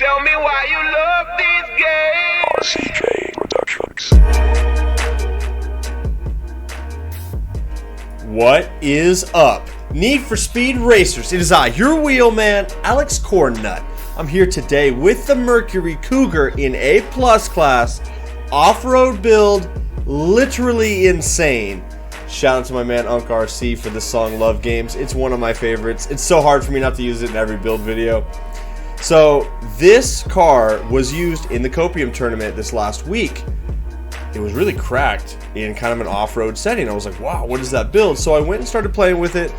Tell me why you love these games. RCJ Productions. What is up? Need for Speed Racers. It is I, your wheelman, Alex Cornnut. I'm here today with the Mercury Cougar in A+ class. Off-road build, literally insane. Shout out to my man Unc RC for this song Love Games. It's one of my favorites. It's so hard for me not to use it in every build video. So this car was used in the Copium tournament this last week. It was really cracked in kind of an off-road setting. I was like, wow, what is that build? So I went and started playing with it.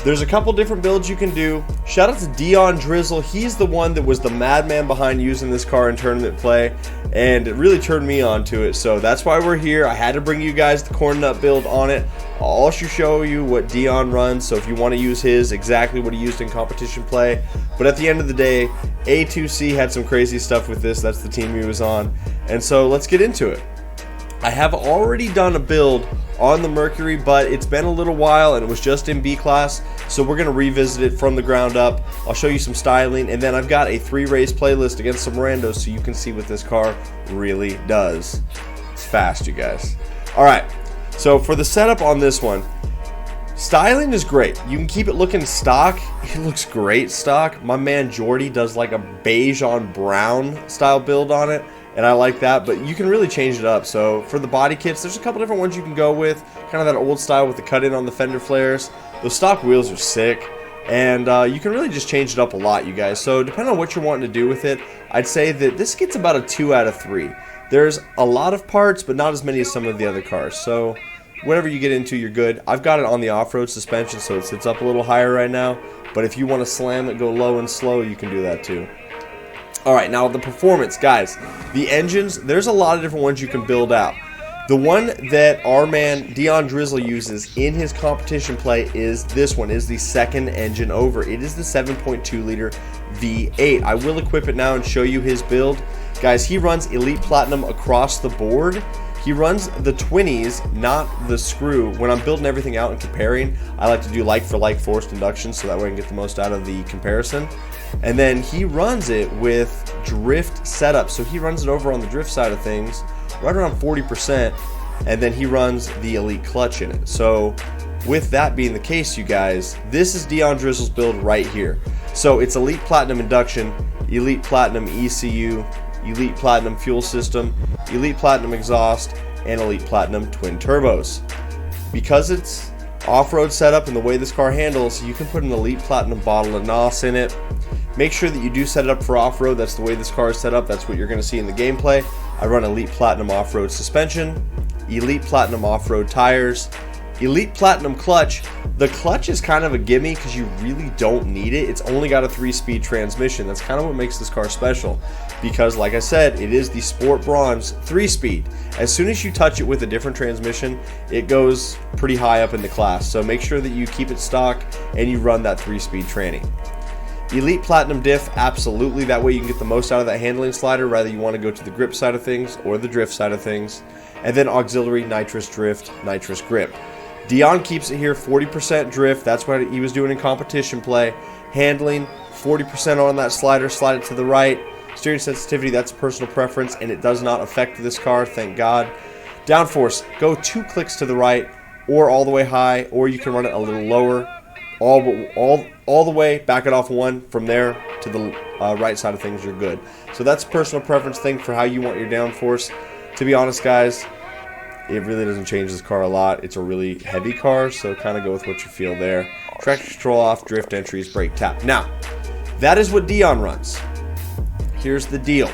There's a couple different builds you can do. Shout out to DeonDrizzle. He's the one that was the madman behind using this car in tournament play, and it really turned me on to it. So that's why we're here. I had to bring you guys the Cornnut build on it. I'll also show you what Deon runs, so if you want to use his, exactly what he used in competition play. But at the end of the day, A2C had some crazy stuff with this. That's the team he was on. And so let's get into it. I have already done a build on the Mercury, but it's been a little while and it was just in B class, so we're going to revisit it from the ground up. I'll show you some styling, and then I've got a 3-race playlist against some randos so you can see what this car really does. It's fast, you guys. Alright, so for the setup on this one, styling is great. You can keep it looking stock. It looks great stock. My man Jordy does like a beige on brown style build on it, and I like that, but you can really change it up. So for the body kits, there's a couple different ones you can go with, kind of that old style with the cut-in on the fender flares. Those stock wheels are sick, and you can really just change it up a lot, you guys. So depending on what you're wanting to do with it, I'd say that this gets about a 2 out of 3. There's a lot of parts, but not as many as some of the other cars. So whatever you get into, you're good. I've got it on the off-road suspension, so it sits up a little higher right now, but if you want to slam it, go low and slow, you can do that too. Alright, now the performance, guys. The engines, there's a lot of different ones you can build out. The one that our man DeonDrizzle uses in his competition play is this one, is the second engine over. It is the 7.2 liter V8. I will equip it now and show you his build. Guys, he runs Elite Platinum across the board. He runs the 20s, not the screw. When I'm building everything out and comparing, I like to do like for like forced induction so that way I can get the most out of the comparison. And then he runs it with drift setup. So he runs it over on the drift side of things, right around 40%, and then he runs the Elite clutch in it. So with that being the case, you guys, this is DeonDrizzle's build right here. So it's Elite Platinum induction, Elite Platinum ECU, Elite Platinum fuel system, Elite Platinum exhaust, and Elite Platinum twin turbos. Because it's off-road setup and the way this car handles, you can put an Elite Platinum bottle of NOS in it. Make sure that you do set it up for off-road. That's the way this car is set up. That's what you're going to see in the gameplay. I run Elite Platinum off-road suspension, Elite Platinum off-road tires, Elite Platinum clutch. The clutch is kind of a gimme because you really don't need it. It's only got a 3-speed transmission. That's kind of what makes this car special, because like I said, it is the Sport Bronze 3-speed. As soon as you touch it with a different transmission, it goes pretty high up in the class. So make sure that you keep it stock and you run that 3-speed tranny. Elite Platinum diff, absolutely. That way you can get the most out of that handling slider, whether you want to go to the grip side of things or the drift side of things. And then auxiliary nitrous drift, nitrous grip. Deon keeps it here 40% drift. That's what he was doing in competition play. Handling 40% on that slider, slide it to the right. Steering sensitivity, that's a personal preference, and it does not affect this car, thank God. Downforce, go 2 clicks to the right or all the way high, or you can run it a little lower. All the way, back it off 1. From there to the right side of things, you're good. So that's a personal preference thing for how you want your downforce. To be honest, guys, it really doesn't change this car a lot. It's a really heavy car, so kind of go with what you feel there. Traction control off, drift entries, brake tap. Now, that is what Deon runs. Here's the deal.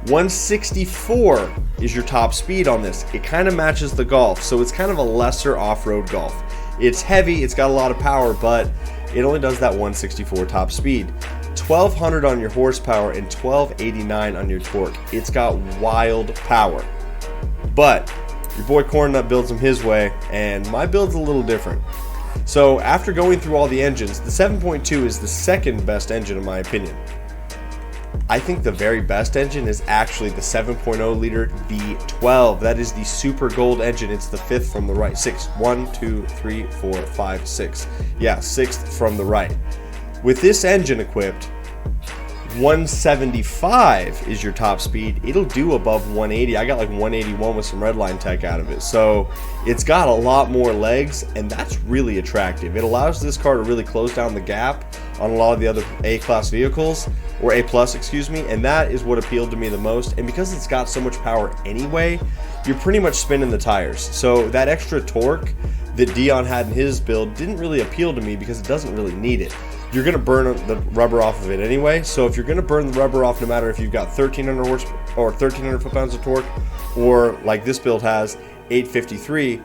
164 is your top speed on this. It kind of matches the Golf, so it's kind of a lesser off-road Golf. It's heavy, it's got a lot of power, but it only does that 164 top speed. 1200 on your horsepower and 1289 on your torque. It's got wild power. But your boy Cornnut builds them his way, and my build's a little different. So after going through all the engines, the 7.2 is the second best engine in my opinion. I think the very best engine is actually the 7.0 liter V12. That is the super gold engine. It's the 5th from the right. 6. 1, 2, 3, 4, 5, 6. Yeah, 6th from the right. With this engine equipped, 175 is your top speed. It'll do above 180. I got like 181 with some redline tech out of it. So it's got a lot more legs, and that's really attractive. It allows this car to really close down the gap on a lot of the other A-class vehicles, or A+, excuse me, and that is what appealed to me the most. And because it's got so much power anyway, you're pretty much spinning the tires. So that extra torque that Deon had in his build didn't really appeal to me because it doesn't really need it. You're going to burn the rubber off of it anyway. So if you're going to burn the rubber off, no matter if you've got 1,300 horse or 1,300 foot-pounds of torque, or like this build has 853,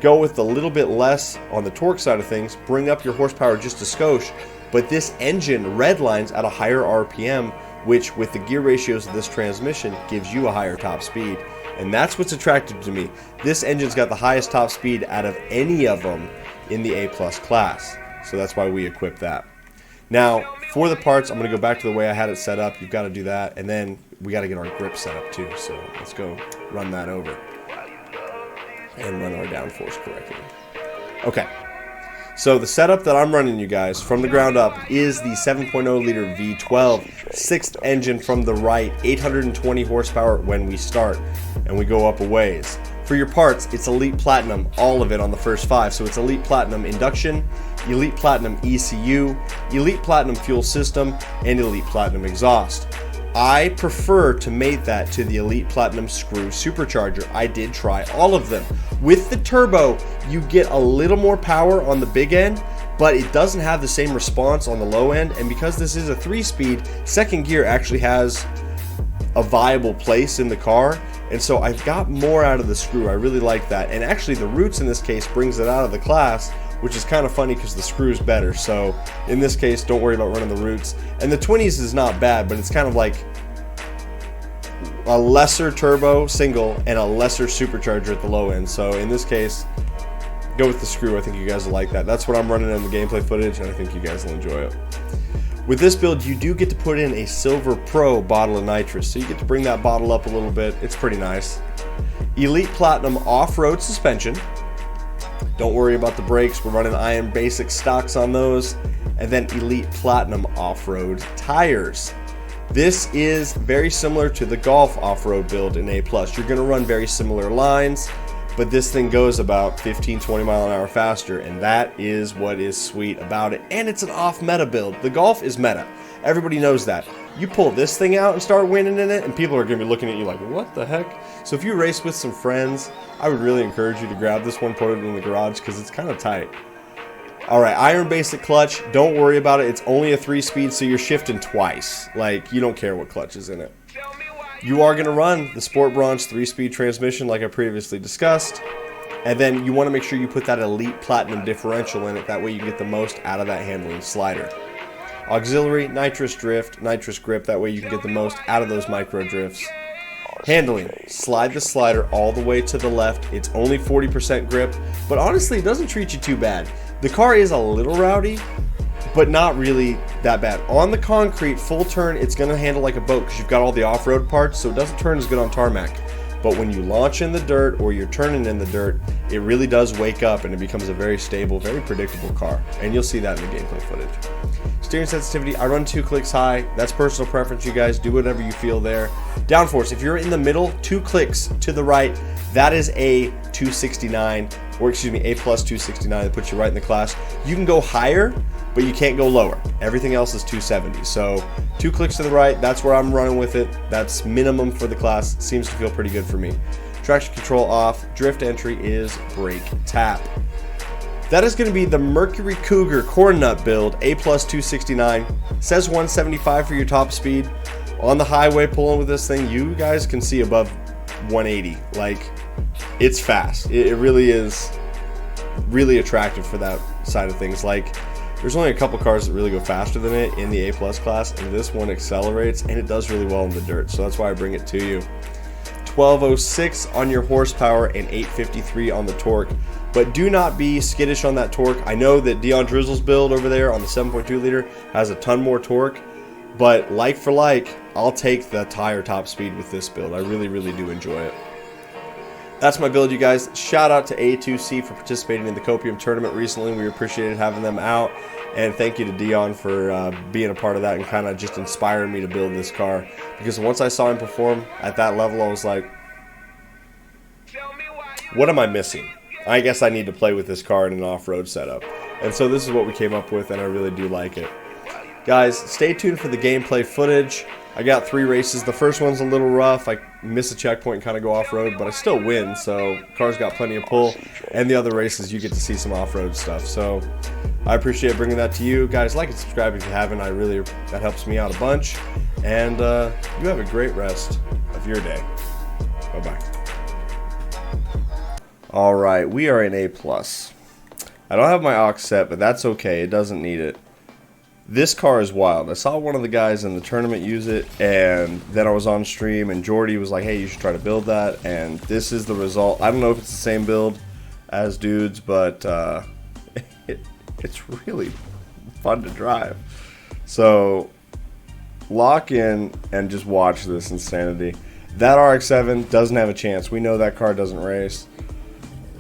go with a little bit less on the torque side of things, bring up your horsepower just a skosh. But this engine redlines at a higher RPM, which with the gear ratios of this transmission gives you a higher top speed. And that's what's attractive to me. This engine's got the highest top speed out of any of them in the A+ class. So that's why we equip that. Now, for the parts, I'm going to go back to the way I had it set up. You've got to do that. And then we got to get our grip set up too. So let's go run that over and run our downforce correctly. Okay. So the setup that I'm running, you guys, from the ground up is the 7.0 liter V12, sixth engine from the right, 820 horsepower when we start, and we go up a ways. For your parts, it's Elite Platinum, all of it on the first 5. So it's Elite Platinum Induction, Elite Platinum ECU, Elite Platinum Fuel System, and Elite Platinum Exhaust. I prefer to mate that to the Elite Platinum Screw Supercharger. I did try all of them. With the turbo, you get a little more power on the big end, but it doesn't have the same response on the low end. And because this is a 3-speed, second gear actually has a viable place in the car. And so I've got more out of the screw. I really like that. And actually the roots in this case brings it out of the class, which is kind of funny because the screw is better. So in this case, don't worry about running the roots. And the 20s is not bad, but it's kind of like a lesser turbo single and a lesser supercharger at the low end. So in this case, go with the screw. I think you guys will like that. That's what I'm running in the gameplay footage, and I think you guys will enjoy it. With this build, you do get to put in a Silver Pro bottle of nitrous, so you get to bring that bottle up a little bit. It's pretty nice. Elite Platinum off-road suspension. Don't worry about the brakes. We're running Iron Basic stocks on those. And then Elite Platinum off-road tires. This is very similar to the Golf off-road build in A+. You're going to run very similar lines, but this thing goes about 15-20 mile an hour faster, and that is what is sweet about it. And it's an off-meta build. The Golf is meta. Everybody knows that. You pull this thing out and start winning in it, and people are going to be looking at you like, what the heck? So if you race with some friends, I would really encourage you to grab this one, put it in the garage, because it's kind of tight. Alright, Iron Basic clutch, don't worry about it. It's only a 3-speed, so you're shifting twice. Like, you don't care what clutch is in it. You are going to run the Sport Bronze 3-speed transmission like I previously discussed. And then you want to make sure you put that Elite Platinum differential in it. That way you get the most out of that handling slider. Auxiliary, nitrous drift, nitrous grip. That way you can get the most out of those micro drifts. Handling, slide the slider all the way to the left. It's only 40% grip, but honestly it doesn't treat you too bad. The car is a little rowdy, but not really that bad. On the concrete, full turn, it's going to handle like a boat because you've got all the off-road parts, so it doesn't turn as good on tarmac. But when you launch in the dirt or you're turning in the dirt, it really does wake up and it becomes a very stable, very predictable car. And you'll see that in the gameplay footage. Steering sensitivity, I run 2 clicks high. That's personal preference, you guys. Do whatever you feel there. Downforce, if you're in the middle, 2 clicks to the right, that is a 269, or excuse me, A+ 269 that puts you right in the class. You can go higher, but you can't go lower. Everything else is 270. So 2 clicks to the right, that's where I'm running with it. That's minimum for the class. Seems to feel pretty good for me. Traction control off. Drift entry is brake tap. That is going to be the Mercury Cougar Cornnut build, A+ 269. Says 175 for your top speed. On the highway pulling with this thing, you guys can see above 180. Like, it's fast. It really is really attractive for that side of things. Like, there's only a couple cars that really go faster than it in the A+ class, and this one accelerates, and it does really well in the dirt, so that's why I bring it to you. 1206 on your horsepower and 853 on the torque, but do not be skittish on that torque. I know that DeonDrizzle's build over there on the 7.2 liter has a ton more torque, but like for like, I'll take the higher top speed with this build. I really, really do enjoy it. That's my build, you guys. Shout out to A2C for participating in the Copium tournament recently. We appreciated having them out. And thank you to Deon for being a part of that and kind of just inspiring me to build this car. Because once I saw him perform at that level, I was like, what am I missing? I guess I need to play with this car in an off-road setup. And so this is what we came up with, and I really do like it. Guys, stay tuned for the gameplay footage. I got 3 races. The first one's a little rough. I miss a checkpoint and kind of go off-road, but I still win, so car's got plenty of pull. And the other races, you get to see some off-road stuff. So I appreciate bringing that to you. Guys, like and subscribe if you haven't. That helps me out a bunch. And you have a great rest of your day. Bye-bye. All right, we are in A+. I don't have my aux set, but that's okay. It doesn't need it. This car is wild. I saw one of the guys in the tournament use it, and then I was on stream, and Jordy was like, hey, you should try to build that, and this is the result. I don't know if it's the same build as dudes, but it's really fun to drive. So lock in and just watch this insanity. That RX-7 doesn't have a chance. We know that car doesn't race.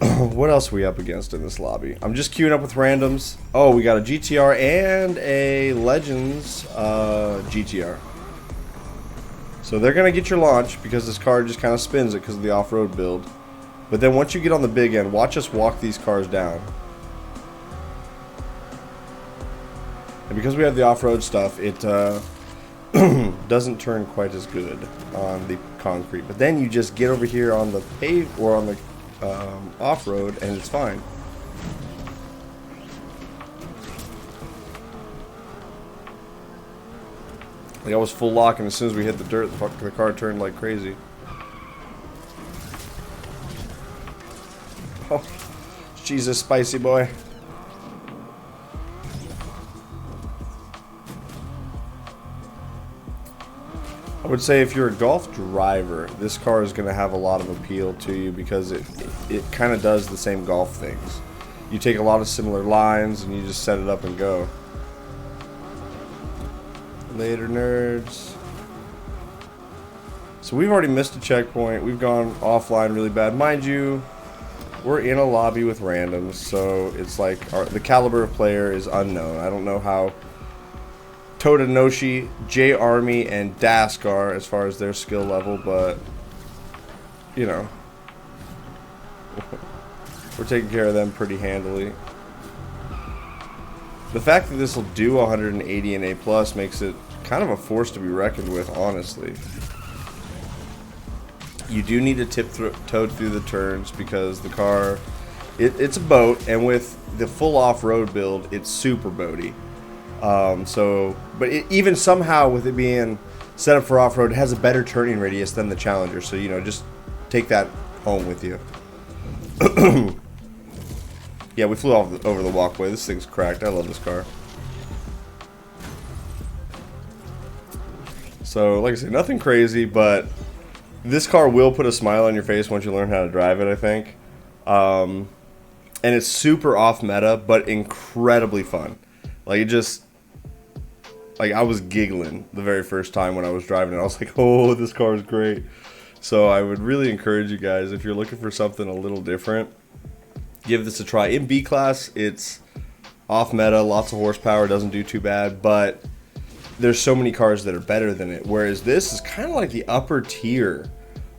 What else are we up against in this lobby? I'm just queuing up with randoms. Oh, we got a GTR and a Legends GTR. So they're going to get your launch because this car just kind of spins it because of the off-road build. But then once you get on the big end, watch us walk these cars down. And because we have the off-road stuff, it doesn't turn quite as good on the concrete. But then you just get over here on the pave or on the off-road and it's fine. Like I was full lock, and as soon as we hit the dirt, the car turned like crazy. Oh, Jesus, spicy boy. I would say if you're a golf driver, this car is going to have a lot of appeal to you because it kind of does the same golf things. You take a lot of similar lines and you just set it up and go. Later, nerds. So we've already missed a checkpoint. We've gone offline really bad. Mind you, we're in a lobby with randoms, so it's like the caliber of player is unknown. I don't know how Todanoshi, J Army, and Dask are as far as their skill level, but you know, we're taking care of them pretty handily. The fact that this will do 180 in A+ makes it kind of a force to be reckoned with, honestly. You do need to tiptoe through the turns because the car, it's a boat, and with the full off-road build, it's super boaty. But even somehow with it being set up for off-road, it has a better turning radius than the Challenger. So, you know, just take that home with you. Yeah, we flew over the walkway. This thing's cracked. I love this car. So, like I said, nothing crazy, but this car will put a smile on your face once you learn how to drive it, I think. And it's super off-meta, but incredibly fun. Like, it just... Like, I was giggling the very first time when I was driving it. I was like, oh, this car is great. So I would really encourage you guys, if you're looking for something a little different, give this a try. In B class, it's off meta, lots of horsepower, doesn't do too bad, but there's so many cars that are better than it. Whereas this is kind of like the upper tier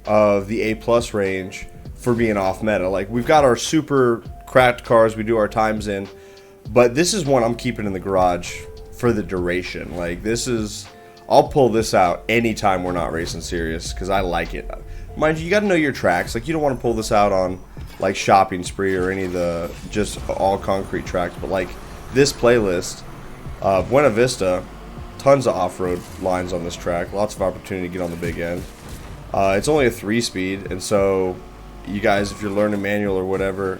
of the A+ range for being off meta. Like, we've got our super cracked cars we do our times in, but this is one I'm keeping in the garage for the duration. Like, this is, I'll pull this out anytime we're not racing serious because I like it. Mind you, you got to know your tracks. Like, you don't want to pull this out on like Shopping Spree or any of the just all concrete tracks, but like this playlist, Buena Vista, tons of off-road lines on this track, lots of opportunity to get on the big end. It's only a 3-speed, and so you guys, if you're learning manual or whatever,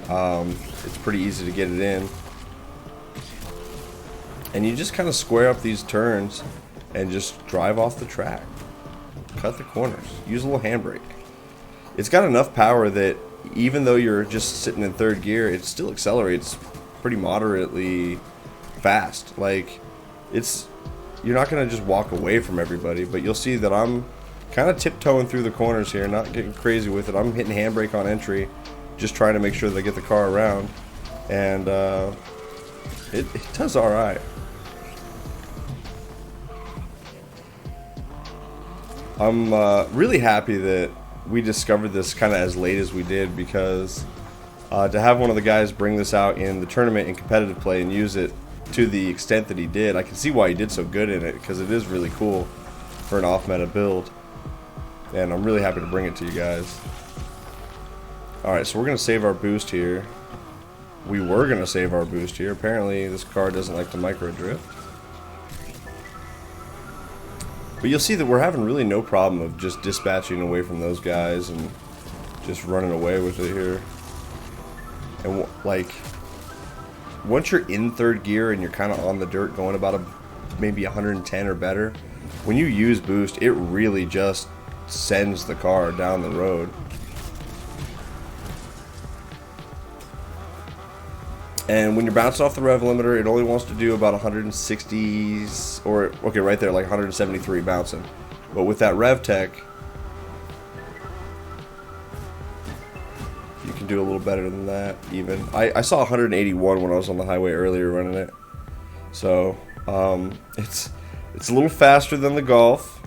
it's pretty easy to get it in. And you just kind of square up these turns and just drive off the track. Cut the corners. Use a little handbrake. It's got enough power that even though you're just sitting in third gear, it still accelerates pretty moderately fast. Like, it's, you're not going to just walk away from everybody, but you'll see that I'm kind of tiptoeing through the corners here, not getting crazy with it. I'm hitting handbrake on entry, just trying to make sure that I get the car around. And It does all right. I'm really happy that we discovered this kind of as late as we did, because to have one of the guys bring this out in the tournament in competitive play and use it to the extent that he did, I can see why he did so good in it, because it is really cool for an off-meta build. And I'm really happy to bring it to you guys. Alright, so we're going to save our boost here. We were going to save our boost here. Apparently this car doesn't like the micro drift. But you'll see that we're having really no problem of just dispatching away from those guys and just running away with it here. And like, once you're in third gear and you're kind of on the dirt going about maybe 110 or better, when you use boost, it really just sends the car down the road. And when you're bouncing off the rev limiter, it only wants to do about 160s, or okay, right there, like 173 bouncing. But with that rev tech, you can do a little better than that even. I saw 181 when I was on the highway earlier running it. So it's a little faster than the Golf,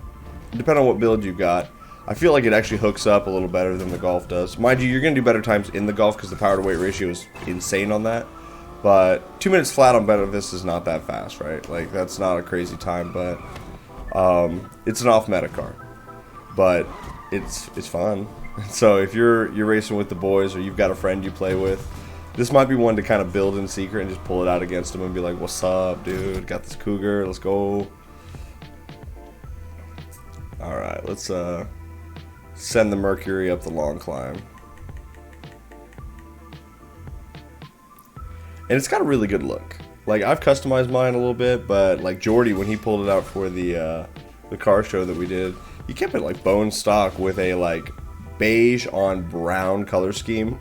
depending on what build you got. I feel like it actually hooks up a little better than the Golf does. Mind you, you're going to do better times in the Golf because the power to weight ratio is insane on that. But 2 minutes flat on Benefis is not that fast, right? Like, that's not a crazy time, but it's an off-meta car. But it's fun. So if you're racing with the boys, or you've got a friend you play with, this might be one to kind of build in secret and just pull it out against them and be like, what's up, dude? Got this Cougar, let's go. Alright, let's send the Mercury up the long climb. And it's got a really good look. Like, I've customized mine a little bit, but like Jordy, when he pulled it out for the car show that we did, he kept it like bone stock with a like beige on brown color scheme.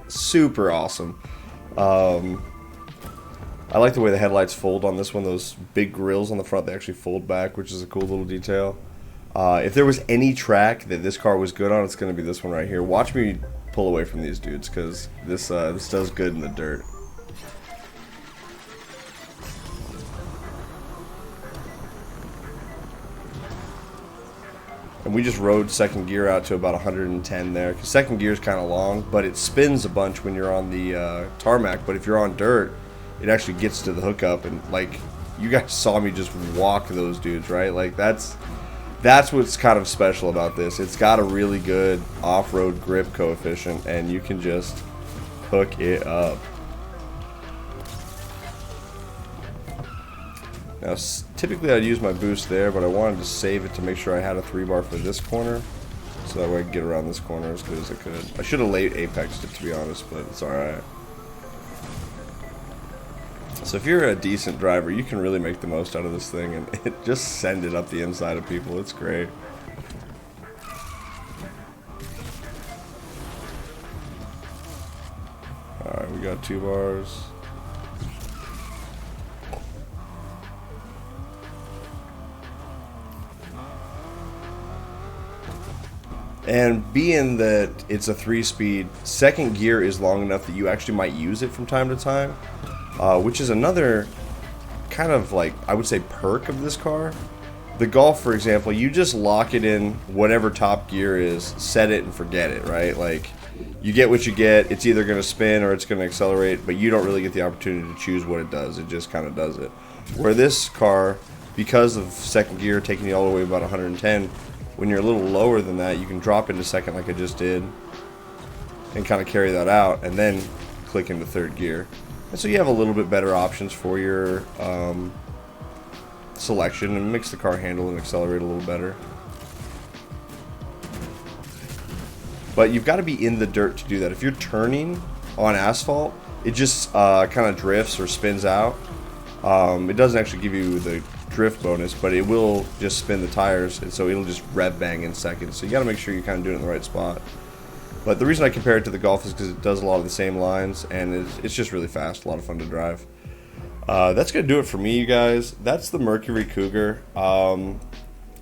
Super awesome. I like the way the headlights fold on this one. Those big grills on the front, they actually fold back, which is a cool little detail. If there was any track that this car was good on, it's going to be this one right here. Watch me pull away from these dudes, because this does good in the dirt. And we just rode second gear out to about 110 there, because second gear is kind of long, but it spins a bunch when you're on the tarmac. But if you're on dirt, it actually gets to the hookup, and like, you guys saw me just walk those dudes, right? Like, that's what's kind of special about this. It's got a really good off-road grip coefficient, and you can just hook it up. Now, typically I'd use my boost there, but I wanted to save it to make sure I had a 3-bar for this corner, so that way I could get around this corner as good as I could. I should have late apexed it, to be honest, but it's alright. So if you're a decent driver, you can really make the most out of this thing, and it just send it up the inside of people. It's great. Alright, we got 2 bars. And being that it's a 3-speed, second gear is long enough that you actually might use it from time to time, which is another kind of like, I would say, perk of this car. The Golf, for example, you just lock it in whatever top gear is, set it and forget it, right? Like, you get what you get. It's either going to spin or it's going to accelerate, but you don't really get the opportunity to choose what it does. It just kind of does it. Where this car, because of second gear taking you all the way about 110, when you're a little lower than that, you can drop into second like I just did and kind of carry that out, and then click into third gear. And so you have a little bit better options for your selection, and makes the car handle and accelerate a little better. But you've got to be in the dirt to do that. If you're turning on asphalt, it just kind of drifts or spins out. It doesn't actually give you the drift bonus, but it will just spin the tires, and so it'll just rev bang in seconds. So you got to make sure you kind of do it in the right spot. But the reason I compare it to the Golf is because it does a lot of the same lines, and it's just really fast, a lot of fun to drive. That's gonna do it for me, you guys. That's the Mercury Cougar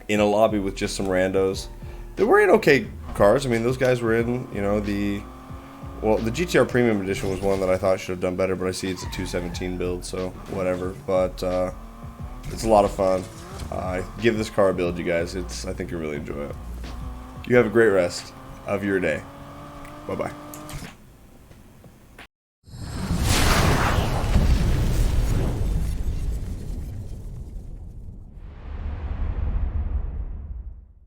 in a lobby with just some randos. They were in okay cars. I mean, those guys were in, you know, the well, the GTR Premium Edition was one that I thought should have done better, but I see it's a 217 build, so whatever. But it's a lot of fun. Give this car a build, you guys. I think you'll really enjoy it. You have a great rest of your day. Bye-bye.